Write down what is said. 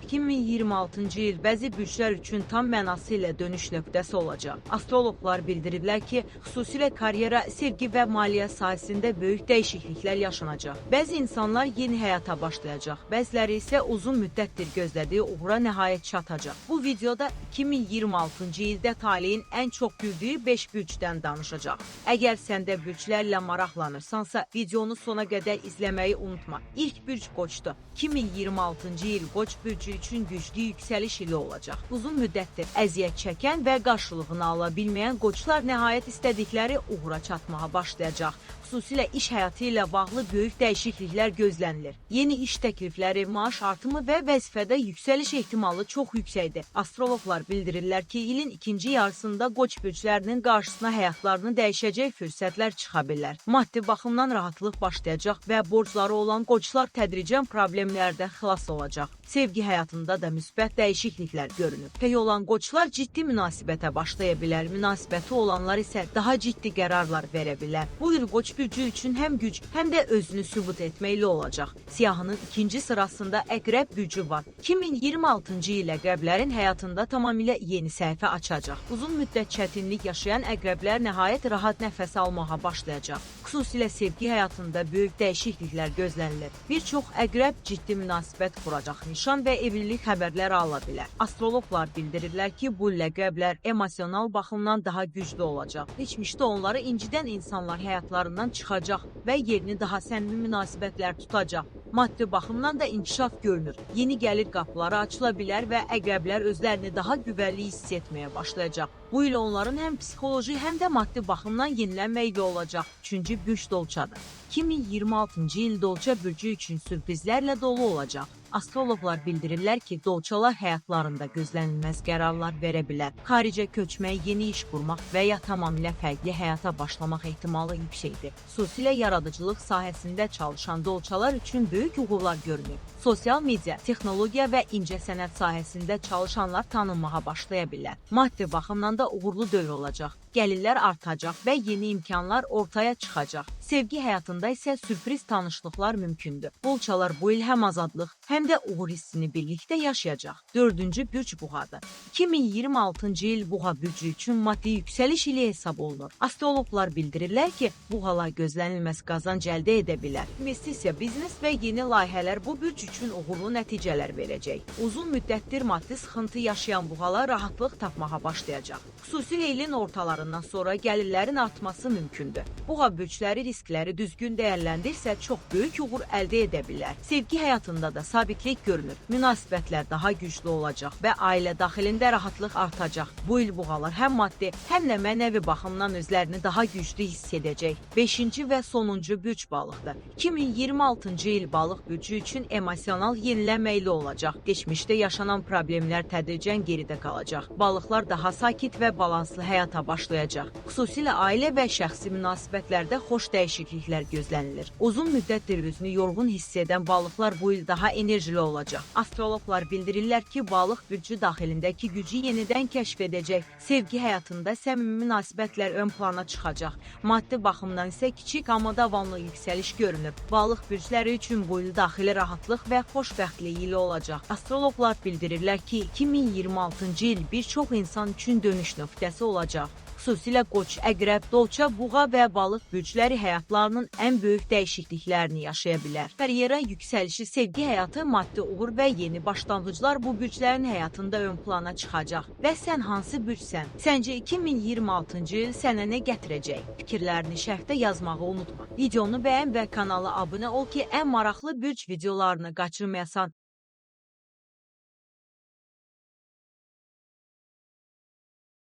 2026-cı il bəzi bürclər üçün tam mənası ilə dönüş nöqtəsi olacaq. Astroloqlar bildiriblər ki, xüsusilə karyera, sevgi və maliyyə sahəsində böyük dəyişikliklər yaşanacaq. Bəzi insanlar yeni həyata başlayacaq, bəziləri isə uzun müddətdir gözlədiyi uğura nəhayət çatacaq. Bu videoda 2026-cı ildə taleyin ən çox güldüyü 5 bürcdən danışacaq. Əgər sən də bürclərlə maraqlanırsansa, videonu sona qədər izləməyi unutma. İlk bürc Qoçdur. 2026-cı il Qoç bürcü üçün güclü yüksəliş ili olacaq. Uzun müddətdir əziyyət çəkən və qarşılığını ala bilməyən qoçlar nəhayət istədikləri uğura çatmağa başlayacaq. Xüsusilə iş həyatı ilə bağlı böyük dəyişikliklər gözlənilir. Yeni iş təklifləri, maaş artımı və vəzifədə yüksəliş ehtimalı çox yüksəkdir. Astroloqlar bildirirlər ki, ilin ikinci yarısında Qoç bürclərinin qarşısına həyatlarını dəyişəcək fürsətlər çıxa bilər. Maddi baxımdan rahatlıq başlayacaq və borcları olan qoçlar tədricən problemlərdən xilas olacaq. Sevgi həyatında da müsbət dəyişikliklər görünür. Pey olan qoçlar ciddi münasibətə başlaya bilər, münasibəti olanlar isə daha ciddi qərarlar verə bilər. Bu il Qoç bürcü üçün həm güc, həm də özünü sübut etməklə olacaq. Siyahının ikinci sırasında Əqrəb bürcü var. 2026-cı il əqrəblərin həyatında tamamilə yeni səhifə açacaq. Uzun müddət çətinlik yaşayan əqrəblər nəhayət rahat nəfəs almağa başlayacaq. Xüsusilə sevgi həyatında böyük dəyişikliklər gözlənilir. Bir çox əqrəb ciddi münasibət quracaq, nişan və evlilik xəbərləri ala bilər. Astroloqlar bildirirlər ki, bu əqrəblər emosional baxımdan daha güclü olacaq. Keçmişdə onları incidən insanlar həyatlarından çıxacaq və yerini daha səmimi münasibətlər tutacaq. Maddi baxımdan da inkişaf görünür. Yeni gəlir qapıları açıla bilər və əqrəblər özlərini daha güvənli hiss etməyə başlayacaq. Bu il onların həm psixoloji, həm də maddi baxımdan yenilənməklə olacaq. Üçüncü bürc Dolçadır. 2026-cı il Dolça bürcü üçün sürprizlərlə dolu olacaq. Astroloqlar bildirirlər ki, dolçalar həyatlarında gözlənilməz qərarlar verə bilər. Xaricə köçmək, yeni iş qurmaq və ya tamamilə fərqli həyata başlamaq ehtimalı yüksəkdir. Xüsusilə yaradıcılıq sahəsində çalışan dolçalar üçün böyük uğurlar görünür. Sosial media, texnologiya və incəsənət sahəsində çalışanlar tanınmağa başlaya bilər. Maddi baxımdan da uğurlu dövr olacaq. Gəlirlər artacaq və yeni imkanlar ortaya çıxacaq. Sevgi həyatında isə sürpriz tanışlıqlar mümkündür. Dolçalar bu il həm azadlıq, həm də uğur hissini birlikdə yaşayacaq. Dördüncü bürc Buğadır. 2026-cı il Buğa bürcü üçün maddi yüksəliş ili hesab olunur. Astroloqlar bildirirlər ki, buğalar gözlənilməz qazanc əldə edə bilər. İnvestisiya, biznes və yeni layihələr bu bürc üçün uğurlu nəticələr verəcək. Uzun müddətdir maddi sıxıntı yaşayan buğalar rahatlıq tapmağa başlayacaq. Xüsusilə ilin ortalarından sonra gəlirlərin artması mümkündür. Buğa bürcləri riskləri düzgün dəyərləndirsə çox böyük uğur əldə edə bilər. Sevgi həyatında da sabitlik görünür. Münasibətlər daha güclü olacaq və ailə daxilində rahatlıq artacaq. Bu il buğalar həm maddi, həm də mənəvi baxımdan özlərini daha güclü hiss edəcək. 5-ci və sonuncu bürc Balıqdır. 2026-cı il Balıq bürcü üçün emosional yenilənməkli olacaq. Keçmişdə yaşanan problemlər tədricən geridə qalacaq. Balıqlar daha sakit və balanslı həyata başlayacaq. Xüsusilə ailə və şəxsi münasibətlərdə xoş dəyişikliklər gözlənilir. Uzun müddətdir özünü yorğun hiss edən balıqlar bu il daha enerjili olacaq. Astroloqlar bildirirlər ki, Balıq bürcü daxilindəki gücü yenidən kəşf edəcək. Sevgi həyatında səmimi münasibətlər ön plana çıxacaq. Maddi baxımdan isə kiçik amma davamlı yüksəliş görünür. Balıq bürcləri üçün bu il daxili rahatlıq və xoşbəxtlik ili olacaq. Astroloqlar bildirirlər ki, 2026-cı il bir çox insan üçün dönüş nöqtəsi olacaq. Xüsusilə Qoç, Əqrəb, Dolça, Buğa və Balıq bürcləri həyatlarının ən böyük dəyişikliklərini yaşaya bilər. Karyera yüksəlişi, sevgi həyatı, maddi uğur və yeni başlanğıclar bu bürclərin həyatında ön plana çıxacaq. Və sən hansı bürcsən? Səncə 2026-cı il sənə nə gətirəcək? Fikirlərini şərhdə yazmağı unutma. Videonu bəyən və kanala abunə ol ki, ən maraqlı bürc videolarını qaçırmayasan.